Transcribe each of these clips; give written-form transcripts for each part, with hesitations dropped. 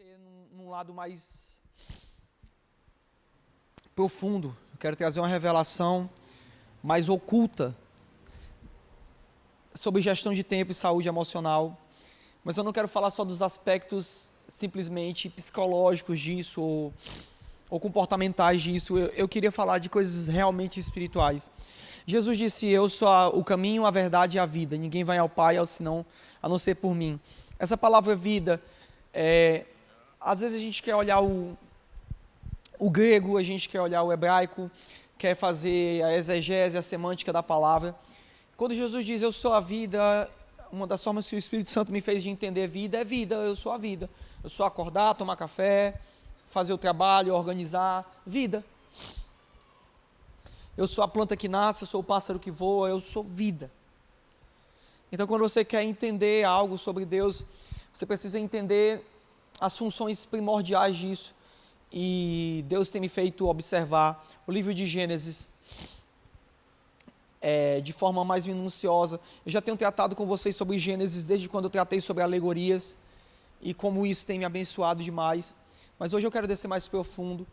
ser num lado mais profundo. Eu quero trazer uma revelação mais oculta sobre gestão de tempo e saúde emocional. Mas eu não quero falar só dos aspectos simplesmente psicológicos disso ou comportamentais disso. Eu queria falar de coisas realmente espirituais. Jesus disse: eu sou o caminho, a verdade e a vida. Ninguém vai ao Pai a não ser por mim. Essa palavra vida, às vezes a gente quer olhar o grego, a gente quer olhar o hebraico, quer fazer a exegese, a semântica da palavra. Quando Jesus diz: eu sou a vida, uma das formas que o Espírito Santo me fez de entender vida é vida, eu sou a vida. Eu sou acordar, tomar café, fazer o trabalho, organizar, vida. Eu sou a planta que nasce, eu sou o pássaro que voa, eu sou vida. Então, quando você quer entender algo sobre Deus, você precisa entender as funções primordiais disso. E Deus tem me feito observar o livro de Gênesis de forma mais minuciosa. Eu já tenho tratado com vocês sobre Gênesis desde quando eu tratei sobre alegorias e como isso tem me abençoado demais. Mas hoje eu quero descer mais profundo.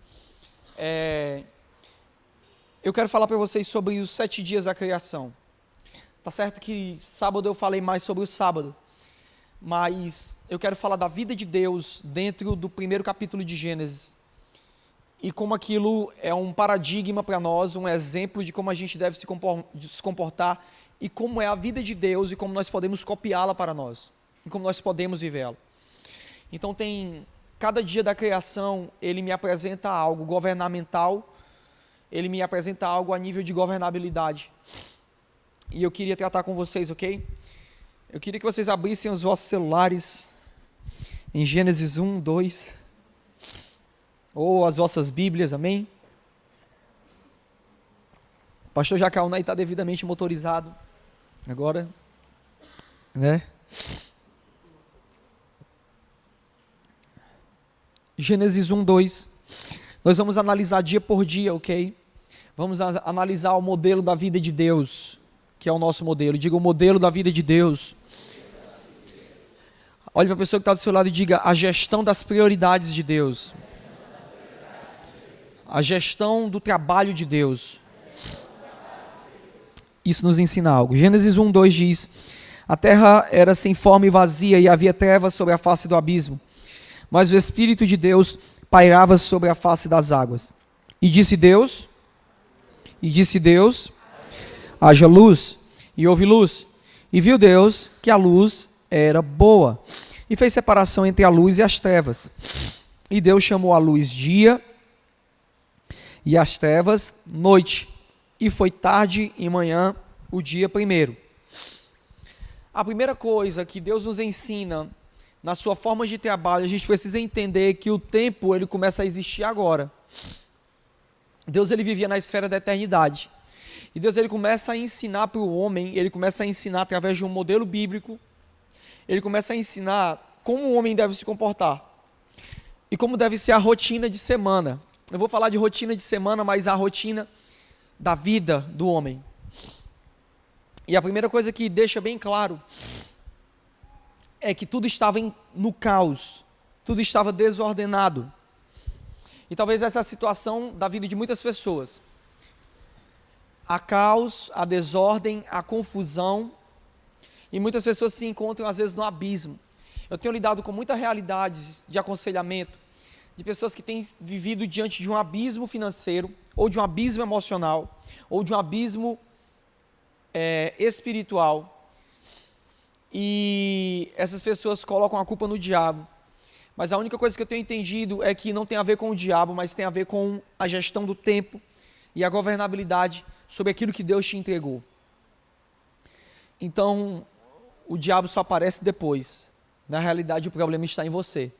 Eu quero falar para vocês sobre os 7 dias da criação. Tá certo que sábado eu falei mais sobre o sábado, mas eu quero falar da vida de Deus dentro do primeiro capítulo de Gênesis. E como aquilo é um paradigma para nós, um exemplo de como a gente deve se comportar e como é a vida de Deus e como nós podemos copiá-la para nós, e como nós podemos vivê-la. Então cada dia da criação, ele me apresenta algo governamental, ele me apresenta algo a nível de governabilidade. E eu queria tratar com vocês, ok? Eu queria que vocês abrissem os vossos celulares em Gênesis 1, 2, ou as vossas Bíblias, amém? O pastor Jacaunay está devidamente motorizado agora, né? Gênesis 1, 2. Nós vamos analisar dia por dia, ok? Vamos analisar o modelo da vida de Deus, que é o nosso modelo. Diga: o modelo da vida de Deus. Olhe para a pessoa que está do seu lado e diga: a gestão das prioridades de Deus. A gestão do trabalho de Deus. Isso nos ensina algo. Gênesis 1, 2 diz: a terra era sem forma e vazia, e havia trevas sobre a face do abismo. Mas o Espírito de Deus pairava sobre a face das águas. E disse Deus, haja luz, e houve luz. E viu Deus que a luz era boa, e fez separação entre a luz e as trevas. E Deus chamou a luz dia, e as trevas noite. E foi tarde e manhã o dia primeiro. A primeira coisa que Deus nos ensina na sua forma de trabalho, a gente precisa entender que o tempo ele começa a existir agora. Deus ele vivia na esfera da eternidade. E Deus ele começa a ensinar para o homem, ele começa a ensinar através de um modelo bíblico, ele começa a ensinar como o homem deve se comportar e como deve ser a rotina de semana. Eu vou falar de rotina de semana, mas a rotina da vida do homem. E a primeira coisa que deixa bem claro é que tudo estava no caos, tudo estava desordenado. E talvez essa é a situação da vida de muitas pessoas. Há caos, há desordem, há confusão, e muitas pessoas se encontram às vezes no abismo. Eu tenho lidado com muitas realidades de aconselhamento, de pessoas que têm vivido diante de um abismo financeiro, ou de um abismo emocional, ou de um abismo espiritual. E essas pessoas colocam a culpa no diabo. Mas a única coisa que eu tenho entendido é que não tem a ver com o diabo, mas tem a ver com a gestão do tempo e a governabilidade sobre aquilo que Deus te entregou. Então, o diabo só aparece depois. Na realidade, o problema está em você.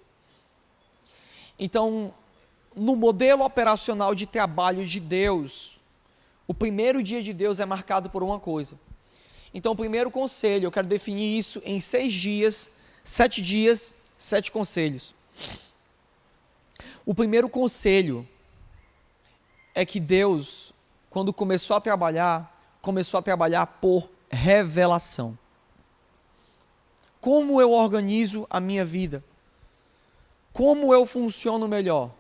Então, no modelo operacional de trabalho de Deus, o primeiro dia de Deus é marcado por uma coisa. Então, o primeiro conselho, eu quero definir isso em 6 dias, 7 dias, 7 conselhos. O primeiro conselho é que Deus, quando começou a trabalhar por revelação. Como eu organizo a minha vida? Como eu funciono melhor?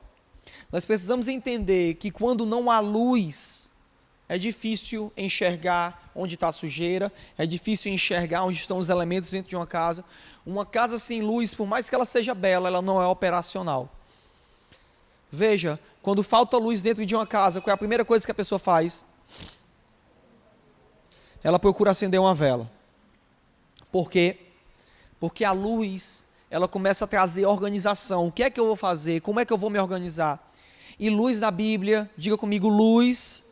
Nós precisamos entender que quando não há luz, é difícil enxergar onde está a sujeira, é difícil enxergar onde estão os elementos dentro de uma casa. Uma casa sem luz, por mais que ela seja bela, ela não é operacional. Veja, quando falta luz dentro de uma casa, qual é a primeira coisa que a pessoa faz? Ela procura acender uma vela. Por quê? Porque a luz, ela começa a trazer organização. O que é que eu vou fazer? Como é que eu vou me organizar? E luz na Bíblia, diga comigo, luz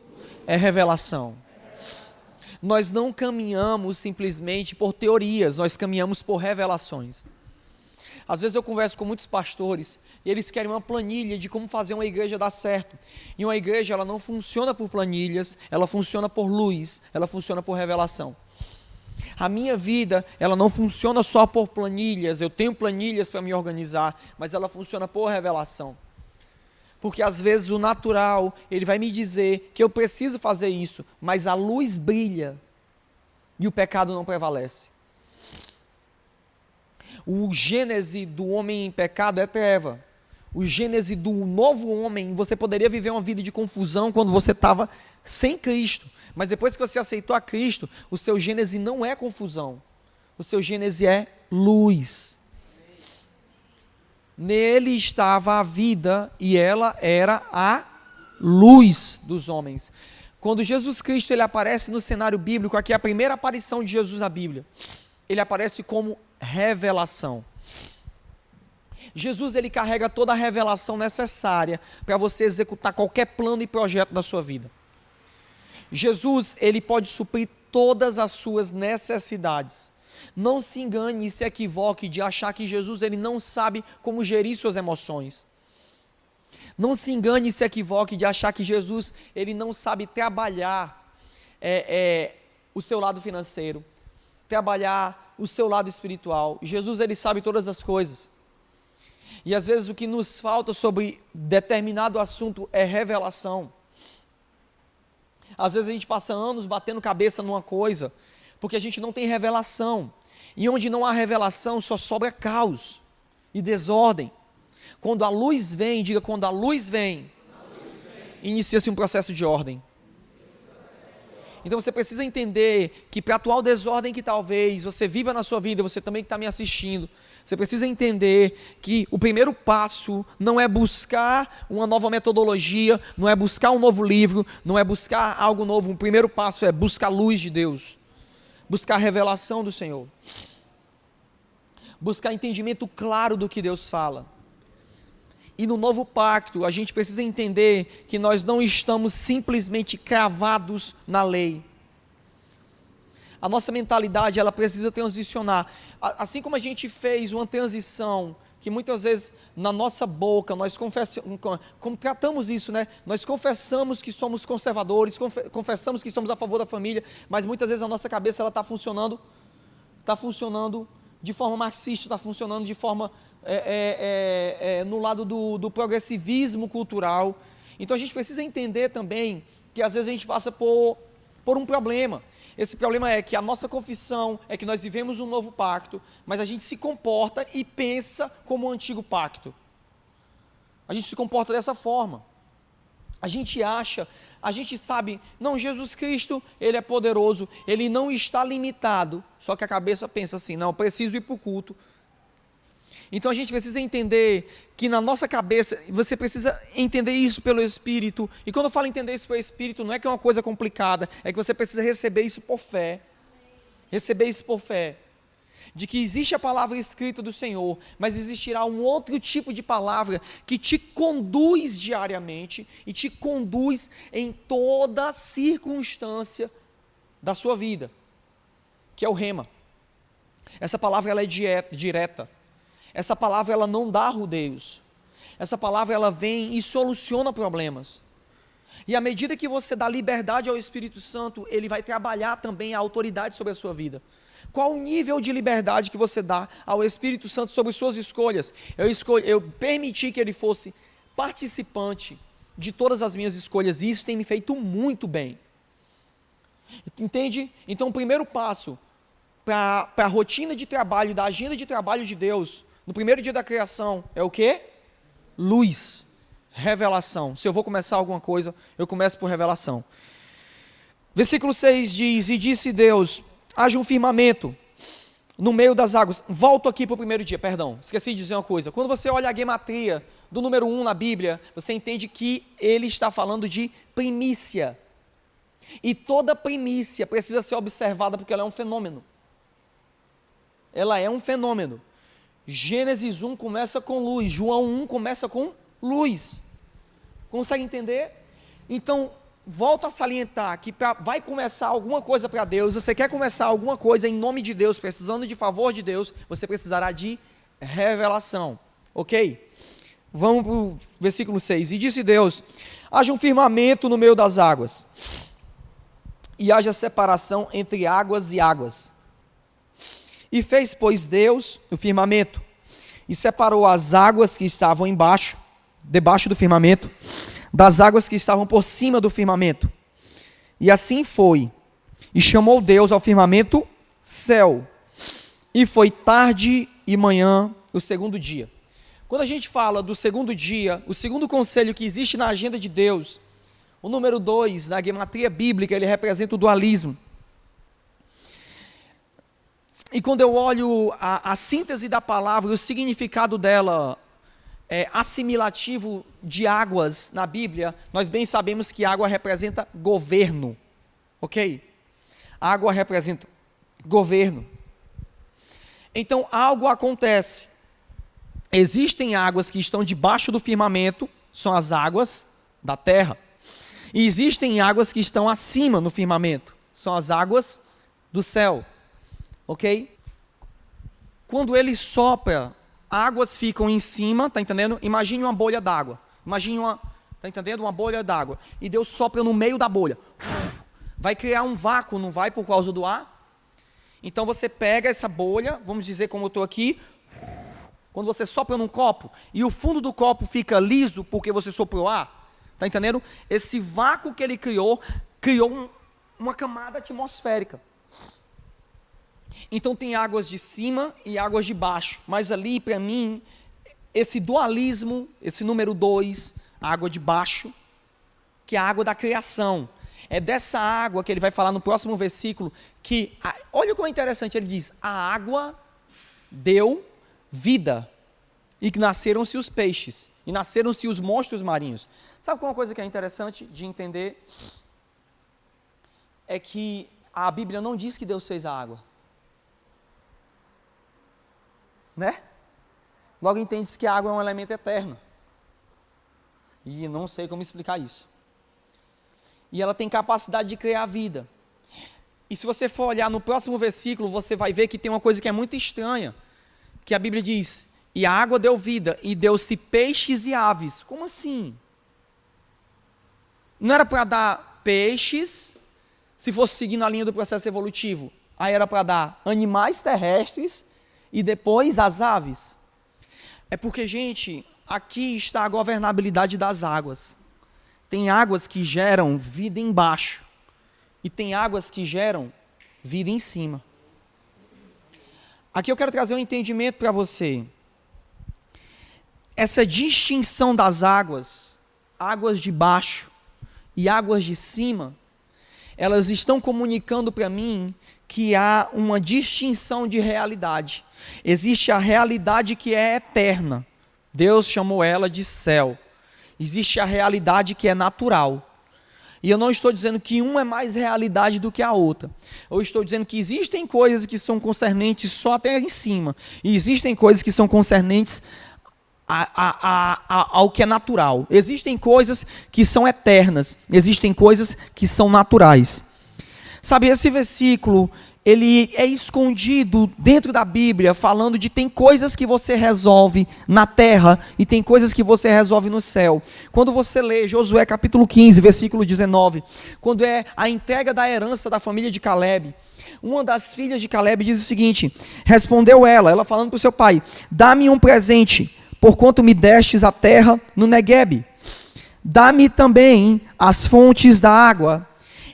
é revelação. Nós não caminhamos simplesmente por teorias, nós caminhamos por revelações. Às vezes eu converso com muitos pastores e eles querem uma planilha de como fazer uma igreja dar certo. E uma igreja, ela não funciona por planilhas, ela funciona por luz, ela funciona por revelação. A minha vida, ela não funciona só por planilhas, eu tenho planilhas para me organizar, mas ela funciona por revelação. Porque às vezes o natural, ele vai me dizer que eu preciso fazer isso, mas a luz brilha e o pecado não prevalece. O gênese do homem em pecado é treva. O gênese do novo homem, você poderia viver uma vida de confusão quando você estava sem Cristo. Mas depois que você aceitou a Cristo, o seu gênese não é confusão. O seu gênese é luz. Nele estava a vida e ela era a luz dos homens. Quando Jesus Cristo ele aparece no cenário bíblico, aqui é a primeira aparição de Jesus na Bíblia, ele aparece como revelação. Jesus ele carrega toda a revelação necessária para você executar qualquer plano e projeto da sua vida. Jesus ele pode suprir todas as suas necessidades. Não se engane e se equivoque de achar que Jesus ele não sabe como gerir suas emoções. Não se engane e se equivoque de achar que Jesus ele não sabe trabalhar o seu lado financeiro, trabalhar o seu lado espiritual. Jesus ele sabe todas as coisas. E às vezes o que nos falta sobre determinado assunto é revelação. Às vezes a gente passa anos batendo cabeça numa coisa, porque a gente não tem revelação. E onde não há revelação, só sobra caos e desordem. Quando a luz vem, diga, quando a luz vem, inicia-se um processo de ordem. Então você precisa entender que para a atual desordem que talvez você viva na sua vida, você também que está me assistindo, você precisa entender que o primeiro passo não é buscar uma nova metodologia, não é buscar um novo livro, não é buscar algo novo. O primeiro passo é buscar a luz de Deus, buscar a revelação do Senhor, buscar entendimento claro do que Deus fala. E no novo pacto, a gente precisa entender que nós não estamos simplesmente cravados na lei. A nossa mentalidade, ela precisa transicionar. Assim como a gente fez uma transição, que muitas vezes na nossa boca, nós como tratamos isso, né? Nós confessamos que somos conservadores, confessamos que somos a favor da família, mas muitas vezes a nossa cabeça ela está funcionando de forma marxista, está funcionando de forma no lado do progressivismo cultural. Então a gente precisa entender também que às vezes a gente passa por um problema. Esse problema é que a nossa confissão é que nós vivemos um novo pacto, mas a gente se comporta e pensa como o antigo pacto. A gente se comporta dessa forma. A gente acha, a gente sabe, não, Jesus Cristo, ele é poderoso, ele não está limitado, só que a cabeça pensa assim, não, eu preciso ir para o culto. Então a gente precisa entender que na nossa cabeça, você precisa entender isso pelo Espírito. E quando eu falo entender isso pelo Espírito, não é que é uma coisa complicada, é que você precisa receber isso por fé. Receber isso por fé. De que existe a palavra escrita do Senhor, mas existirá um outro tipo de palavra que te conduz diariamente e te conduz em toda circunstância da sua vida, que é o rema. Essa palavra ela é direta. Essa palavra ela não dá rodeios. Essa palavra ela vem e soluciona problemas. E à medida que você dá liberdade ao Espírito Santo, ele vai trabalhar também a autoridade sobre a sua vida. Qual o nível de liberdade que você dá ao Espírito Santo sobre suas escolhas? Eu permiti que ele fosse participante de todas as minhas escolhas, e isso tem me feito muito bem. Entende? Então o primeiro passo para a rotina de trabalho, da agenda de trabalho de Deus, no primeiro dia da criação, é o quê? luz, revelação. Se eu vou começar alguma coisa, eu começo por revelação. Versículo 6 diz, e disse Deus, haja um firmamento no meio das águas. Volto aqui para o primeiro dia, perdão, esqueci de dizer uma coisa. Quando você olha a gematria do número 1 na Bíblia, você entende que ele está falando de primícia. E toda primícia precisa ser observada porque ela é um fenômeno. Ela é um fenômeno. Gênesis 1 começa com luz, João 1 começa com luz. Consegue entender? Então, volto a salientar que vai começar alguma coisa para Deus, você quer começar alguma coisa em nome de Deus, precisando de favor de Deus, você precisará de revelação, ok? Vamos para o versículo 6, e disse Deus, haja um firmamento no meio das águas, e haja separação entre águas e águas, e fez, pois, Deus o firmamento, e separou as águas que estavam debaixo do firmamento, das águas que estavam por cima do firmamento. E assim foi. E chamou Deus ao firmamento céu. E foi tarde e manhã o segundo dia. Quando a gente fala do segundo dia, o segundo conselho que existe na agenda de Deus, o número 2, na gematria bíblica, ele representa o dualismo. E quando eu olho a síntese da palavra, o significado dela, assimilativo de águas na Bíblia, nós bem sabemos que água representa governo, ok? Água representa governo. Então algo acontece, existem águas que estão debaixo do firmamento, são as águas da terra, e existem águas que estão acima no firmamento, são as águas do céu, ok? Quando ele sopra, águas ficam em cima, tá entendendo? Imagine uma bolha d'água. Imagine tá entendendo? Uma bolha d'água. E Deus sopra no meio da bolha. Vai criar um vácuo, não vai, por causa do ar? Então você pega essa bolha, vamos dizer como eu estou aqui, quando você sopra num copo, e o fundo do copo fica liso porque você soprou ar, tá entendendo? Esse vácuo que ele criou uma camada atmosférica. Então tem águas de cima e águas de baixo, mas ali para mim, esse dualismo, esse número 2, a água de baixo, que é a água da criação, é dessa água que ele vai falar no próximo versículo, que, olha como é interessante, ele diz, a água deu vida, e que nasceram-se os peixes, e nasceram-se os monstros marinhos. Sabe uma coisa que é interessante de entender? É que a Bíblia não diz que Deus fez a água. Né? Logo entende-se que a água é um elemento eterno. E não sei como explicar isso. E ela tem capacidade de criar vida. E se você for olhar no próximo versículo, você vai ver que tem uma coisa que é muito estranha. Que a Bíblia diz, e a água deu vida, e deu-se peixes e aves. Como assim? Não era para dar peixes, se fosse seguindo a linha do processo evolutivo. Aí era para dar animais terrestres, e depois as aves. É porque, gente, aqui está a governabilidade das águas. Tem águas que geram vida embaixo, e tem águas que geram vida em cima. Aqui eu quero trazer um entendimento para você. Essa distinção das águas, águas de baixo e águas de cima, elas estão comunicando para mim que há uma distinção de realidade. Existe a realidade que é eterna. Deus chamou ela de céu. Existe a realidade que é natural. E eu não estou dizendo que uma é mais realidade do que a outra. Eu estou dizendo que existem coisas que são concernentes só até em cima. E existem coisas que são concernentes ao que é natural. Existem coisas que são eternas. Existem coisas que são naturais. Sabe, esse versículo, ele é escondido dentro da Bíblia, falando de tem coisas que você resolve na terra e tem coisas que você resolve no céu. Quando você lê Josué capítulo 15, versículo 19, quando é a entrega da herança da família de Caleb, uma das filhas de Caleb diz o seguinte, respondeu ela falando para o seu pai, dá-me um presente, porquanto me destes a terra no Neguebe, dá-me também as fontes da água.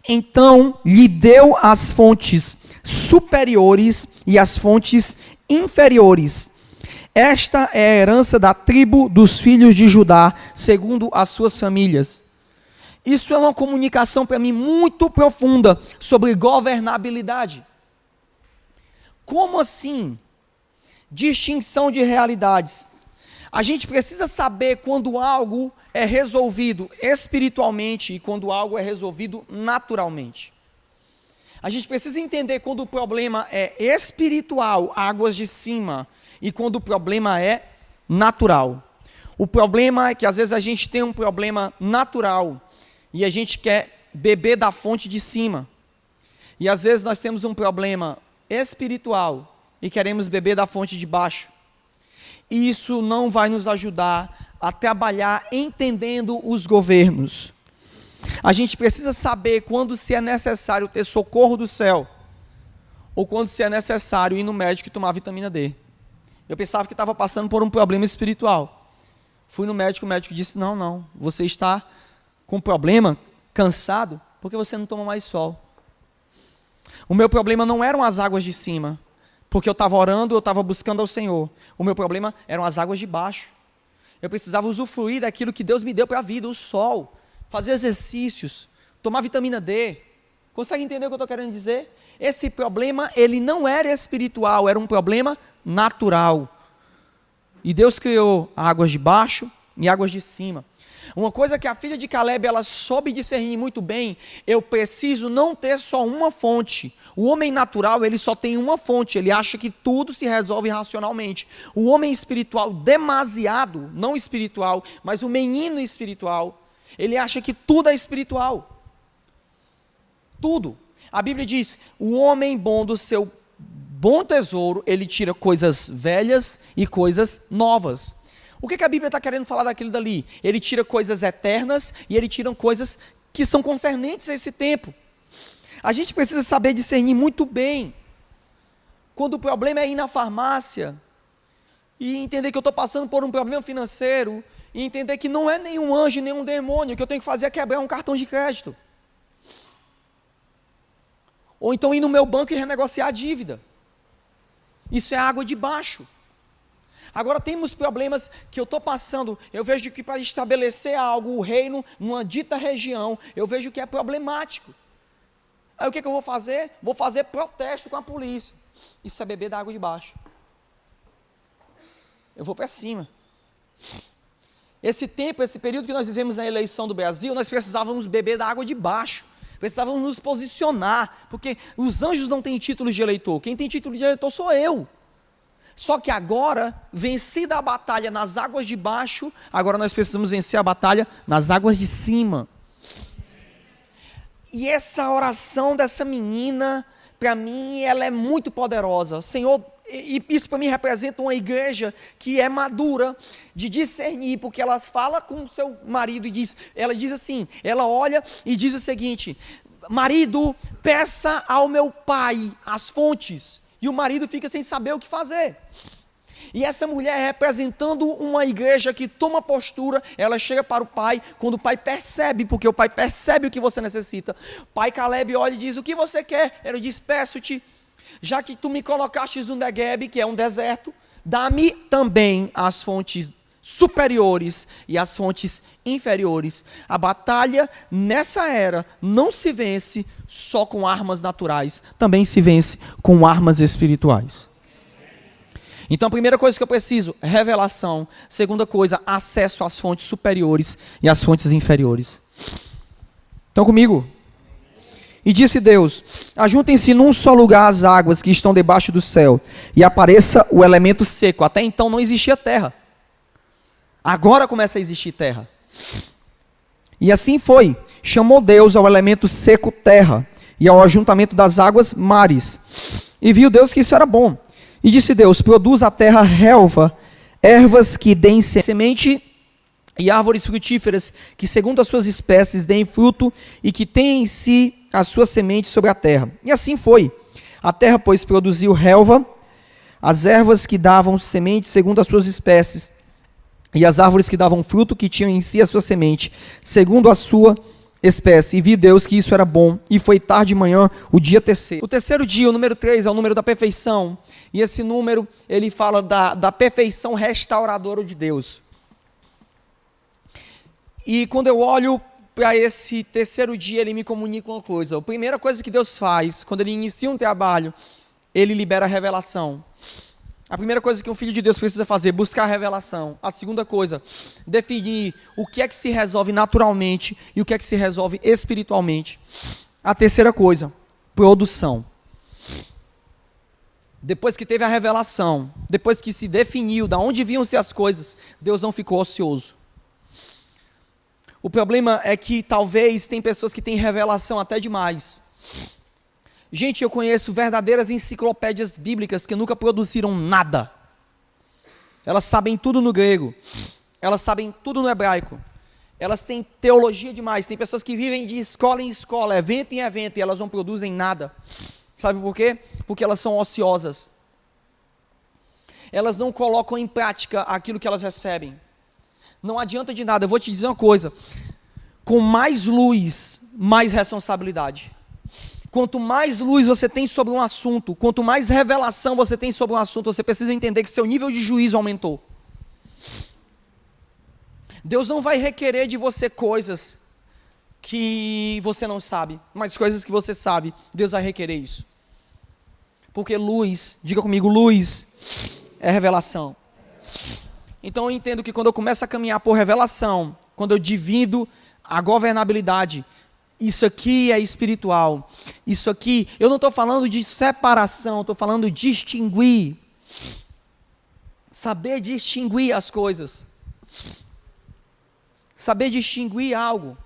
Então lhe deu as fontes superiores e as fontes inferiores. Esta é a herança da tribo dos filhos de Judá, segundo as suas famílias. Isso é uma comunicação para mim muito profunda sobre governabilidade. Como assim? Distinção de realidades. A gente precisa saber quando algo é resolvido espiritualmente e quando algo é resolvido naturalmente. A gente precisa entender quando o problema é espiritual, águas de cima, e quando o problema é natural. O problema é que às vezes a gente tem um problema natural e a gente quer beber da fonte de cima. E às vezes nós temos um problema espiritual e queremos beber da fonte de baixo. E isso não vai nos ajudar a trabalhar entendendo os governos. A gente precisa saber quando se é necessário ter socorro do céu ou quando se é necessário ir no médico e tomar vitamina D. Eu pensava que estava passando por um problema espiritual. Fui no médico, o médico disse, não, você está com problema, cansado, porque você não toma mais sol. O meu problema não eram as águas de cima, porque eu estava orando, eu estava buscando ao Senhor. O meu problema eram as águas de baixo. Eu precisava usufruir daquilo que Deus me deu para a vida, o sol, fazer exercícios, tomar vitamina D. Consegue entender o que eu estou querendo dizer? Esse problema, ele não era espiritual, era um problema natural. E Deus criou águas de baixo e águas de cima. Uma coisa que a filha de Caleb, ela soube discernir muito bem, eu preciso não ter só uma fonte. O homem natural, ele só tem uma fonte, ele acha que tudo se resolve racionalmente. O homem espiritual, demasiado, não espiritual, mas o menino espiritual, ele acha que tudo é espiritual. Tudo. A Bíblia diz, o homem bom do seu bom tesouro, ele tira coisas velhas e coisas novas. O que a Bíblia está querendo falar daquilo dali? Ele tira coisas eternas e ele tira coisas que são concernentes a esse tempo. A gente precisa saber discernir muito bem. Quando o problema é ir na farmácia e entender que eu estou passando por um problema financeiro e entender que não é nenhum anjo, nenhum demônio, o que eu tenho que fazer é quebrar um cartão de crédito. Ou então ir no meu banco e renegociar a dívida. Isso é água de baixo. Agora temos problemas que eu estou passando, eu vejo que para estabelecer algo, o reino, numa dita região, eu vejo que é problemático. Aí o que eu vou fazer? Vou fazer protesto com a polícia. Isso é beber da água de baixo. Eu vou para cima. Esse tempo, esse período que nós vivemos na eleição do Brasil, nós precisávamos beber da água de baixo. Precisávamos nos posicionar, porque os anjos não têm títulos de eleitor. Quem tem título de eleitor sou eu. Só que agora, vencida a batalha nas águas de baixo, agora nós precisamos vencer a batalha nas águas de cima. E essa oração dessa menina, para mim, ela é muito poderosa. Senhor, e isso para mim representa uma igreja que é madura de discernir, porque ela fala com o seu marido e diz, ela diz assim, ela olha e diz o seguinte, marido, peça ao meu pai as fontes. E o marido fica sem saber o que fazer. E essa mulher representando uma igreja que toma postura, ela chega para o pai, quando o pai percebe, porque o pai percebe o que você necessita. Pai Caleb olha e diz, o que você quer? Ele diz, peço-te, já que tu me colocaste no Negueb, que é um deserto, dá-me também as fontes superiores e as fontes inferiores. A batalha nessa era não se vence só com armas naturais, também se vence com armas espirituais. Então a primeira coisa que eu preciso, revelação. Segunda coisa, acesso às fontes superiores e às fontes inferiores. Estão comigo? E disse Deus, ajuntem-se num só lugar as águas que estão debaixo do céu, e apareça o elemento seco. Até então não existia terra. Agora começa a existir terra. E assim foi. Chamou Deus ao elemento seco terra, e ao ajuntamento das águas mares. E viu Deus que isso era bom. E disse Deus, produz a terra relva, ervas que deem semente, e árvores frutíferas, que segundo as suas espécies deem fruto, e que tenham em si a sua semente sobre a terra. E assim foi. A terra, pois, produziu relva, as ervas que davam semente segundo as suas espécies, e as árvores que davam fruto, que tinham em si a sua semente, segundo a sua espécie. E vi Deus que isso era bom. E foi tarde de manhã, o dia terceiro. O terceiro dia, o número 3, é o número da perfeição. E esse número, ele fala da perfeição restauradora de Deus. E quando eu olho para esse terceiro dia, ele me comunica uma coisa. A primeira coisa que Deus faz, quando ele inicia um trabalho, ele libera a revelação. A primeira coisa que um filho de Deus precisa fazer, buscar a revelação. A segunda coisa, definir o que é que se resolve naturalmente e o que é que se resolve espiritualmente. A terceira coisa, produção. Depois que teve a revelação, depois que se definiu de onde vinham-se as coisas, Deus não ficou ocioso. O problema é que talvez tem pessoas que têm revelação até demais. Gente, eu conheço verdadeiras enciclopédias bíblicas que nunca produziram nada. Elas sabem tudo no grego. Elas sabem tudo no hebraico. Elas têm teologia demais. Tem pessoas que vivem de escola em escola, evento em evento, e elas não produzem nada. Sabe por quê? Porque elas são ociosas. Elas não colocam em prática aquilo que elas recebem. Não adianta de nada. Eu vou te dizer uma coisa. Com mais luz, mais responsabilidade. Quanto mais luz você tem sobre um assunto, quanto mais revelação você tem sobre um assunto, você precisa entender que seu nível de juízo aumentou. Deus não vai requerer de você coisas que você não sabe, mas coisas que você sabe, Deus vai requerer isso. Porque luz, diga comigo, luz é revelação. Então eu entendo que quando eu começo a caminhar por revelação, quando eu divido a governabilidade, isso aqui é espiritual. Isso aqui, eu não estou falando de separação, estou falando de distinguir. Saber distinguir as coisas. Saber distinguir algo.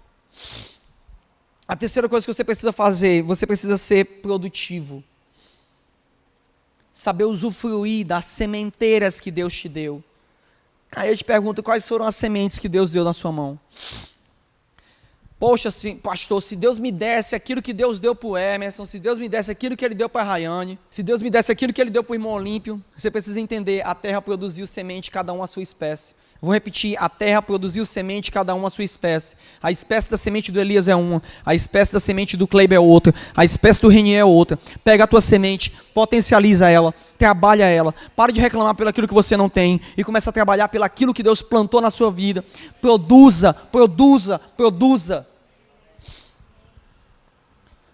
A terceira coisa que você precisa fazer, você precisa ser produtivo. Saber usufruir das sementeiras que Deus te deu. Aí eu te pergunto, quais foram as sementes que Deus deu na sua mão? Poxa, pastor, se Deus me desse aquilo que Deus deu para o Emerson, se Deus me desse aquilo que Ele deu para a Rayane, se Deus me desse aquilo que Ele deu para o irmão Olímpio, você precisa entender, a terra produziu semente, cada um a sua espécie. Vou repetir, a terra produziu semente, cada um a sua espécie. A espécie da semente do Elias é uma, a espécie da semente do Kleiber é outra, a espécie do Renier é outra. Pega a tua semente, potencializa ela, trabalha ela, para de reclamar pelo aquilo que você não tem e começa a trabalhar pelo aquilo que Deus plantou na sua vida. Produza, produza, produza.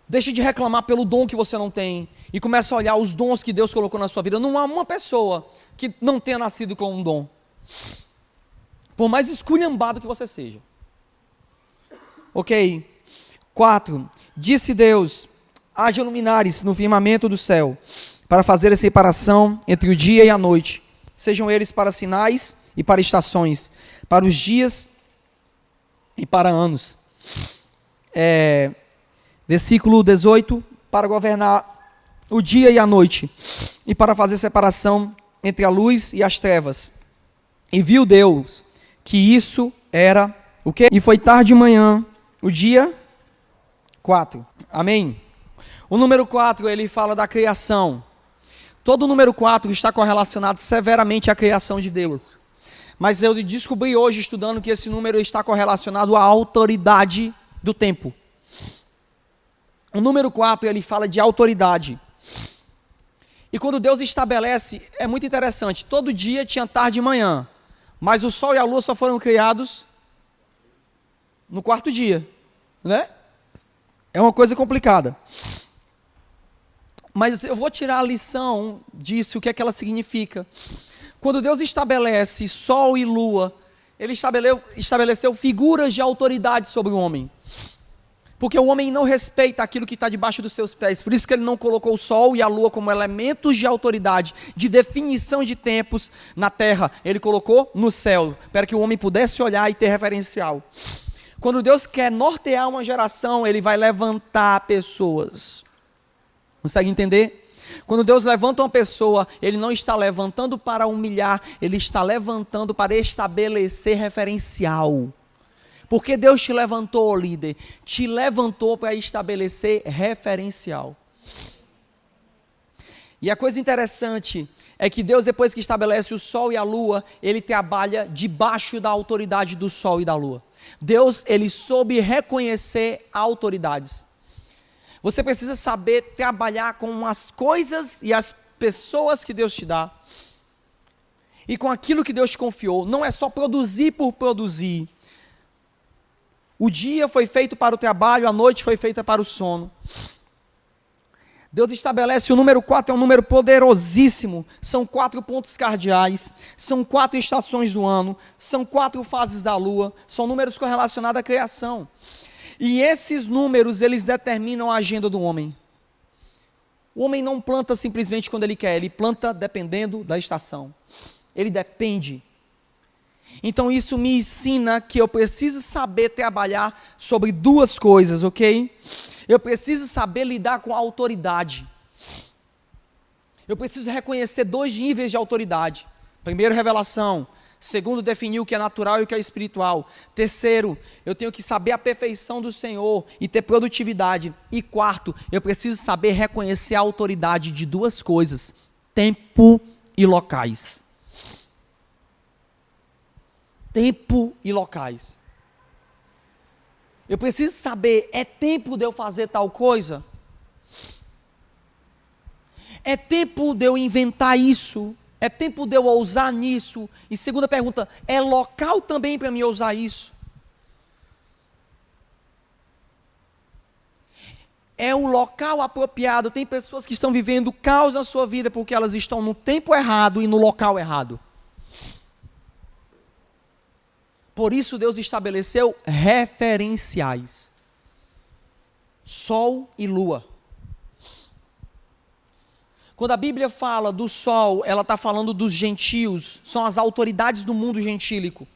Deixe de reclamar pelo dom que você não tem e comece a olhar os dons que Deus colocou na sua vida. Não há uma pessoa que não tenha nascido com um dom. Por mais esculhambado que você seja. Ok. 4. Disse Deus, haja luminares no firmamento do céu, para fazer a separação entre o dia e a noite. Sejam eles para sinais e para estações, para os dias e para anos. Versículo 18, para governar o dia e a noite, e para fazer separação entre a luz e as trevas. E viu Deus que isso era o quê? E foi tarde de manhã, o dia 4. Amém? O número 4, ele fala da criação. Todo o número 4 está correlacionado severamente à criação de Deus. Mas eu descobri hoje, estudando, que esse número está correlacionado à autoridade do tempo. O número 4, ele fala de autoridade. E quando Deus estabelece, é muito interessante, todo dia tinha tarde e manhã, mas o sol e a lua só foram criados no quarto dia, né? É uma coisa complicada. Mas eu vou tirar a lição disso, o que é que ela significa. Quando Deus estabelece sol e lua, Ele estabeleceu figuras de autoridade sobre o homem. Porque o homem não respeita aquilo que está debaixo dos seus pés. Por isso que ele não colocou o sol e a lua como elementos de autoridade, de definição de tempos na terra. Ele colocou no céu, para que o homem pudesse olhar e ter referencial. Quando Deus quer nortear uma geração, Ele vai levantar pessoas. Consegue entender? Quando Deus levanta uma pessoa, Ele não está levantando para humilhar, Ele está levantando para estabelecer referencial. Porque Deus te levantou, líder, te levantou para estabelecer referencial. E a coisa interessante é que Deus, depois que estabelece o sol e a lua, ele trabalha debaixo da autoridade do sol e da lua. Deus, ele soube reconhecer autoridades. Você precisa saber trabalhar com as coisas e as pessoas que Deus te dá. E com aquilo que Deus te confiou. Não é só produzir por produzir. O dia foi feito para o trabalho, a noite foi feita para o sono. Deus estabelece o número 4, é um número poderosíssimo. São 4 pontos cardeais, são 4 estações do ano, são 4 fases da lua, são números correlacionados à criação. E esses números, eles determinam a agenda do homem. O homem não planta simplesmente quando ele quer, ele planta dependendo da estação. Ele depende. Então isso me ensina que eu preciso saber trabalhar sobre 2 coisas, ok? Eu preciso saber lidar com a autoridade. Eu preciso reconhecer 2 níveis de autoridade. Primeiro, revelação. Segundo, definir o que é natural e o que é espiritual. Terceiro, eu tenho que saber a perfeição do Senhor e ter produtividade. E quarto, eu preciso saber reconhecer a autoridade de 2 coisas: tempo e locais. Tempo e locais. Eu preciso saber, é tempo de eu fazer tal coisa? É tempo de eu inventar isso? É tempo de eu ousar nisso? E segunda pergunta, é local também para mim ousar isso? É o local apropriado. Tem pessoas que estão vivendo caos na sua vida porque elas estão no tempo errado e no local errado. Por isso Deus estabeleceu referenciais. Sol e lua. Quando a Bíblia fala do sol, ela está falando dos gentios, são as autoridades do mundo gentílico.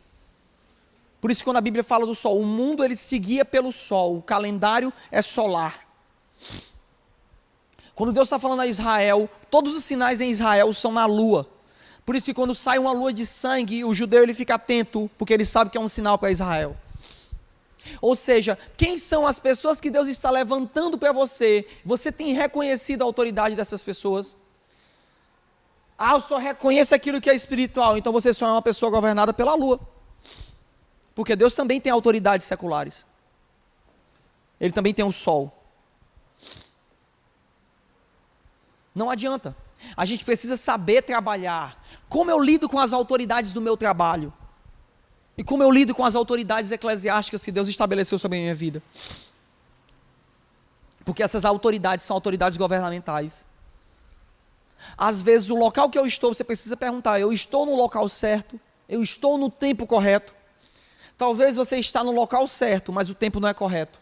Por isso, quando a Bíblia fala do sol, o mundo ele seguia pelo sol, o calendário é solar. Quando Deus está falando a Israel, todos os sinais em Israel são na lua. Por isso que quando sai uma lua de sangue, o judeu ele fica atento, porque ele sabe que é um sinal para Israel. Ou seja, quem são as pessoas que Deus está levantando para você? Você tem reconhecido a autoridade dessas pessoas? Ah, eu só reconheço aquilo que é espiritual, então você só é uma pessoa governada pela lua. Porque Deus também tem autoridades seculares. Ele também tem o sol. Não adianta. A gente precisa saber trabalhar. Como eu lido com as autoridades do meu trabalho? E como eu lido com as autoridades eclesiásticas que Deus estabeleceu sobre a minha vida? Porque essas autoridades são autoridades governamentais. Às vezes o local que eu estou, você precisa perguntar, eu estou no local certo? Eu estou no tempo correto? Talvez você está no local certo, mas o tempo não é correto.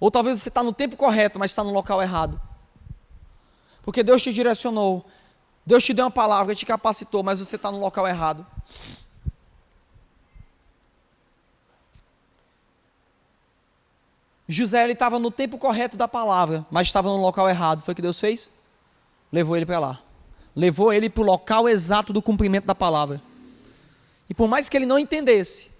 Ou talvez você está no tempo correto, mas está no local errado. Porque Deus te direcionou, Deus te deu uma palavra, te capacitou, mas você está no local errado. José, ele estava no tempo correto da palavra, mas estava no local errado. Foi o que Deus fez? Levou ele para lá. Levou ele para o local exato do cumprimento da palavra. E por mais que ele não entendesse,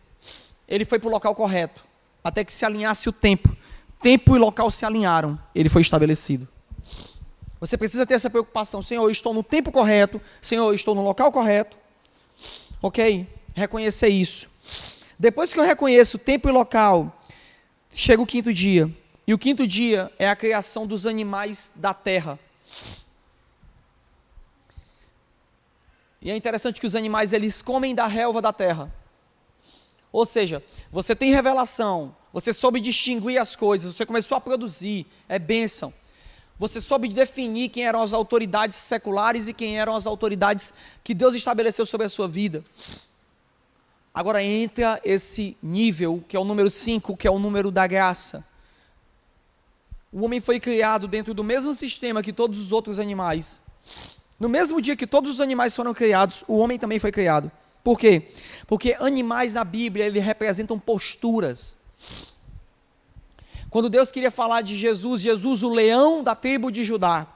ele foi para o local correto, até que se alinhasse o tempo. Tempo e local se alinharam, ele foi estabelecido. Você precisa ter essa preocupação. Senhor, eu estou no tempo correto. Senhor, eu estou no local correto. Ok? Reconhecer isso. Depois que eu reconheço tempo e local, chega o 5º dia. E o 5º dia é a criação dos animais da terra. E é interessante que os animais, eles comem da relva da terra. Ou seja, você tem revelação, você soube distinguir as coisas, você começou a produzir, é bênção. Você soube definir quem eram as autoridades seculares e quem eram as autoridades que Deus estabeleceu sobre a sua vida. Agora entra esse nível, que é o número 5, que é o número da graça. O homem foi criado dentro do mesmo sistema que todos os outros animais. No mesmo dia que todos os animais foram criados, o homem também foi criado. Por quê? Porque animais na Bíblia, eles representam posturas. Quando Deus queria falar de Jesus, Jesus, o leão da tribo de Judá.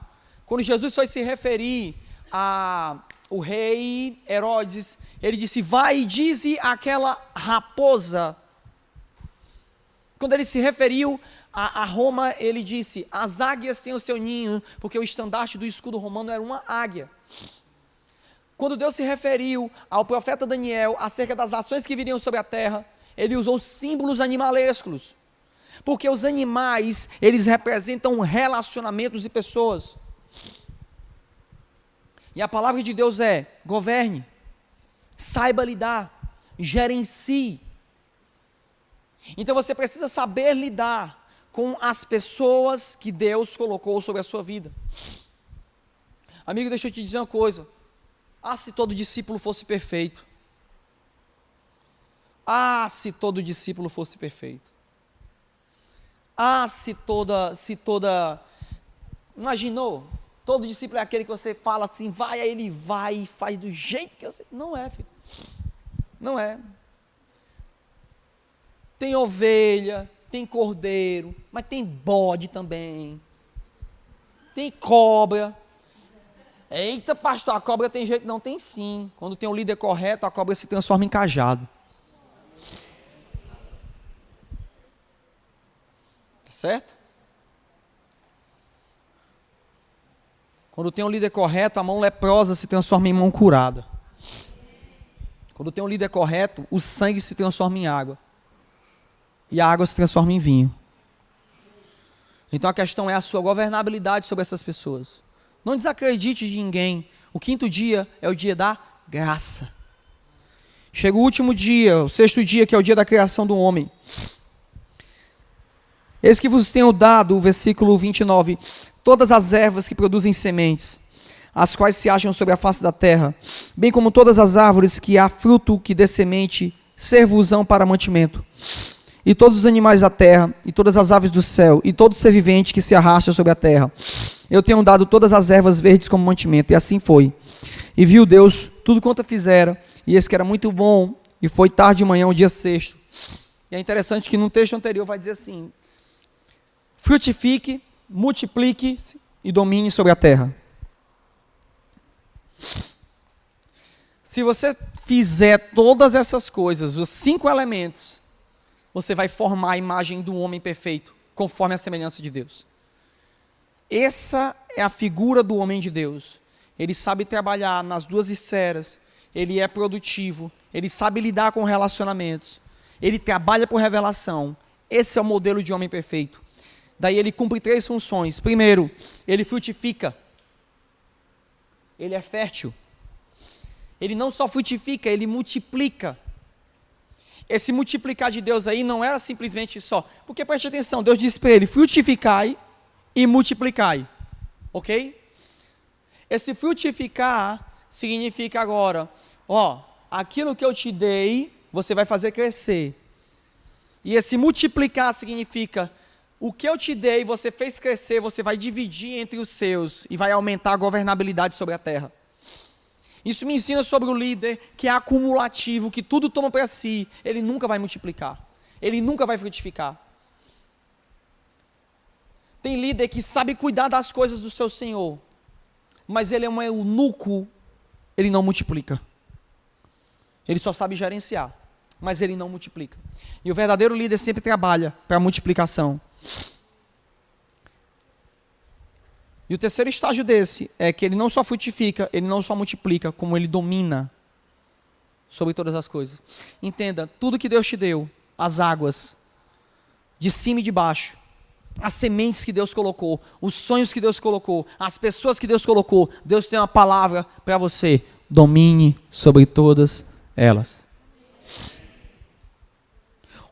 Quando Jesus foi se referir ao rei Herodes, ele disse, vai e dize àquela raposa. Quando ele se referiu A Roma, ele disse, as águias têm o seu ninho, porque o estandarte do escudo romano era uma águia. Quando Deus se referiu ao profeta Daniel acerca das ações que viriam sobre a terra, ele usou símbolos animalescos, porque os animais, eles representam relacionamentos e pessoas. E a palavra de Deus é: governe, saiba lidar, gerencie. Então você precisa saber lidar com as pessoas que Deus colocou sobre a sua vida. Amigo, deixa eu te dizer uma coisa. Se todo discípulo fosse perfeito. Se todo discípulo fosse perfeito. Se toda... Imaginou? Todo discípulo é aquele que você fala assim, vai, aí ele vai e faz do jeito que você... Não é, filho. Não é. Tem ovelha, tem cordeiro, mas tem bode também. Tem cobra. Eita, pastor, a cobra tem jeito? Não, tem sim. Quando tem um líder correto, a cobra se transforma em cajado. Tá certo? Quando tem um líder correto, a mão leprosa se transforma em mão curada. Quando tem um líder correto, o sangue se transforma em água. E a água se transforma em vinho. Então a questão é a sua governabilidade sobre essas pessoas. Não desacredite de ninguém. O 5º dia é o dia da graça. Chega o último dia, o 6º dia, que é o dia da criação do homem. Eis que vos tenho dado, o versículo 29, todas as ervas que produzem sementes, as quais se acham sobre a face da terra, bem como todas as árvores que há fruto que dê semente, servos-ão para mantimento. E todos os animais da terra, e todas as aves do céu, e todo ser vivente que se arrasta sobre a terra. Eu tenho dado todas as ervas verdes como mantimento. E assim foi. E viu Deus tudo quanto fizera, e eis que era muito bom, e foi tarde de manhã, o dia 6º. E é interessante que no texto anterior vai dizer assim: frutifique, multiplique-se e domine sobre a terra. Se você fizer todas essas coisas, os 5 elementos, você vai formar a imagem do homem perfeito, conforme a semelhança de Deus. Essa é a figura do homem de Deus. Ele sabe trabalhar nas 2 esferas, ele é produtivo, ele sabe lidar com relacionamentos, ele trabalha por revelação. Esse é o modelo de homem perfeito. Daí ele cumpre 3 funções. Primeiro, ele frutifica. Ele é fértil. Ele não só frutifica, ele multiplica. Esse multiplicar de Deus aí não era simplesmente só, porque preste atenção, Deus disse para ele: frutificai e multiplicai, ok? Esse frutificar significa agora, aquilo que eu te dei, você vai fazer crescer. E esse multiplicar significa, o que eu te dei, você fez crescer, você vai dividir entre os seus, e vai aumentar a governabilidade sobre a terra. Isso me ensina sobre o líder que é acumulativo, que tudo toma para si. Ele nunca vai multiplicar. Ele nunca vai frutificar. Tem líder que sabe cuidar das coisas do seu senhor, mas ele é um eunuco, ele não multiplica. Ele só sabe gerenciar, mas ele não multiplica. E o verdadeiro líder sempre trabalha para a multiplicação. E o terceiro estágio desse é que ele não só frutifica, ele não só multiplica, como ele domina sobre todas as coisas. Entenda, tudo que Deus te deu, as águas, de cima e de baixo, as sementes que Deus colocou, os sonhos que Deus colocou, as pessoas que Deus colocou, Deus tem uma palavra para você: domine sobre todas elas.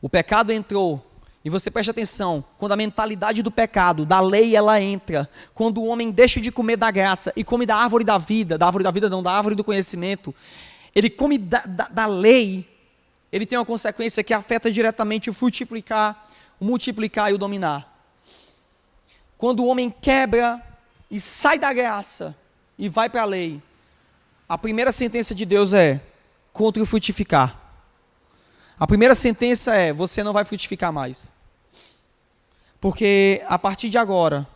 O pecado entrou. E você preste atenção, quando a mentalidade do pecado, da lei, ela entra, quando o homem deixa de comer da graça e come da árvore da vida não, da árvore do conhecimento, ele come da lei, ele tem uma consequência que afeta diretamente o frutificar, o multiplicar e o dominar. Quando o homem quebra e sai da graça e vai para a lei, a primeira sentença de Deus é contra o frutificar. A primeira sentença é: você não vai frutificar mais. Porque a partir de agora,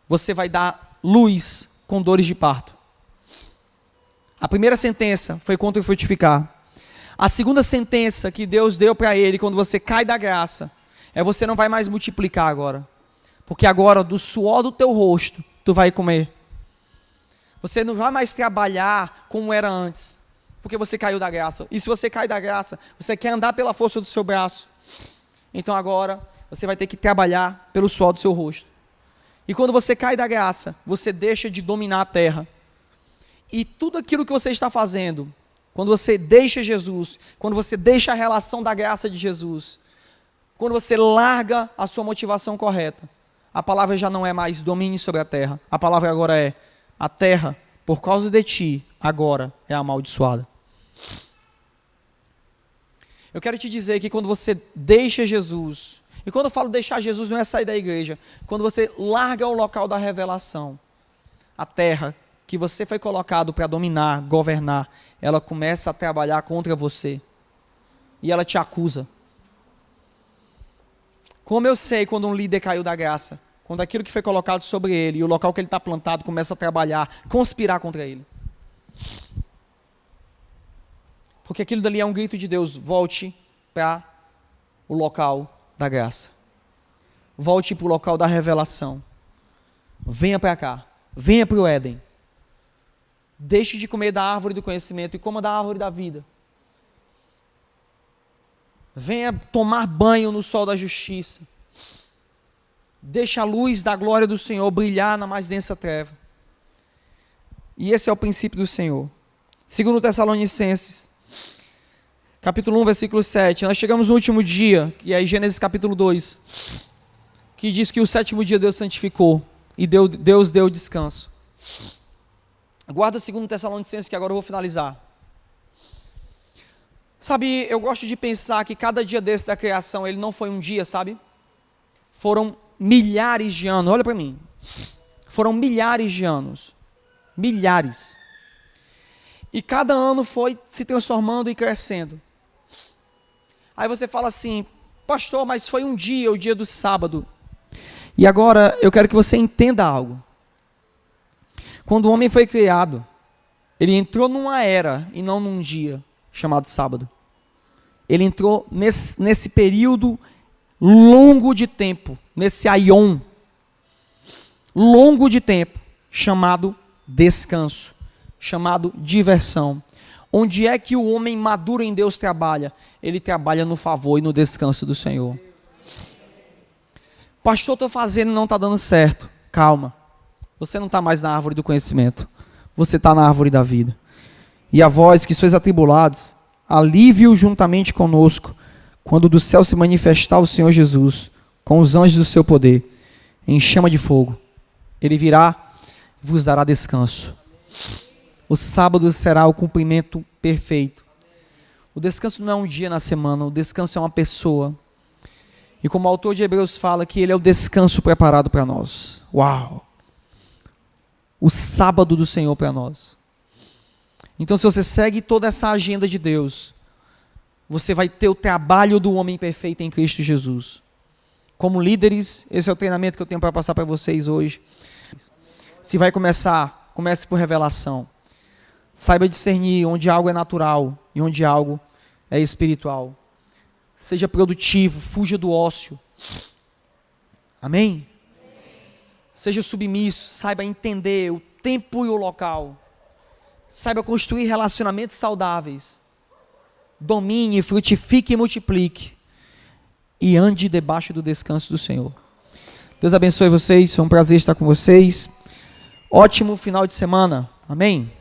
você vai dar luz com dores de parto. A primeira sentença foi contra o frutificar. A segunda sentença que Deus deu para ele, quando você cai da graça, Você não vai mais multiplicar agora. Porque agora, do suor do teu rosto, tu vai comer. Você não vai mais trabalhar como era antes. Porque você caiu da graça. E se você cai da graça, você quer andar pela força do seu braço. Então agora, você vai ter que trabalhar pelo suor do seu rosto. E quando você cai da graça, você deixa de dominar a terra. E tudo aquilo que você está fazendo, quando você deixa Jesus, quando você deixa a relação da graça de Jesus, quando você larga a sua motivação correta, a palavra já não é mais domine sobre a terra. A palavra agora é: a terra, por causa de ti, agora é amaldiçoada. Eu quero te dizer que quando você deixa Jesus, e quando eu falo deixar Jesus, não é sair da igreja, quando você larga o local da revelação, a terra que você foi colocado para dominar, governar, ela começa a trabalhar contra você. E ela te acusa. Como eu sei quando um líder caiu da graça? Quando aquilo que foi colocado sobre ele e o local que ele está plantado começa a trabalhar, conspirar contra ele. Porque aquilo dali é um grito de Deus: volte para o local da graça. Volte para o local da revelação. Venha para cá. Venha para o Éden. Deixe de comer da árvore do conhecimento e coma da árvore da vida. Venha tomar banho no sol da justiça. Deixe a luz da glória do Senhor brilhar na mais densa treva. E esse é o princípio do Senhor. Segundo Tessalonicenses, capítulo 1, versículo 7. Nós chegamos no último dia, e aí Gênesis capítulo 2, que diz que o sétimo dia Deus santificou e Deus deu descanso. Guarda segundo Tessalonicenses, que agora eu vou finalizar. Sabe, eu gosto de pensar que cada dia desse da criação, ele não foi um dia, sabe? Foram milhares de anos, olha para mim. Foram milhares de anos. Milhares. E cada ano foi se transformando e crescendo. Aí você fala assim: pastor, mas foi um dia, o dia do sábado. E agora eu quero que você entenda algo. Quando o homem foi criado, ele entrou numa era e não num dia chamado sábado. Ele entrou nesse período longo de tempo, nesse aion longo de tempo, chamado descanso, chamado diversão. Onde é que o homem maduro em Deus trabalha? Ele trabalha no favor e no descanso do Senhor. Pastor, estou fazendo e não está dando certo. Calma. Você não está mais na árvore do conhecimento. Você está na árvore da vida. E a vós que sois atribulados, alívio juntamente conosco, quando do céu se manifestar o Senhor Jesus, com os anjos do seu poder, em chama de fogo. Ele virá e vos dará descanso. O sábado será o cumprimento perfeito. O descanso não é um dia na semana, o descanso é uma pessoa. E como o autor de Hebreus fala, que ele é o descanso preparado para nós. Uau! O sábado do Senhor para nós. Então, se você segue toda essa agenda de Deus, você vai ter o trabalho do homem perfeito em Cristo Jesus. Como líderes, esse é o treinamento que eu tenho para passar para vocês hoje. Se vai começar, comece por revelação. Saiba discernir onde algo é natural e onde algo é espiritual. Seja produtivo, fuja do ócio. Amém? Seja submisso, saiba entender o tempo e o local. Saiba construir relacionamentos saudáveis. Domine, frutifique e multiplique. E ande debaixo do descanso do Senhor. Deus abençoe vocês, foi um prazer estar com vocês. Ótimo final de semana. Amém?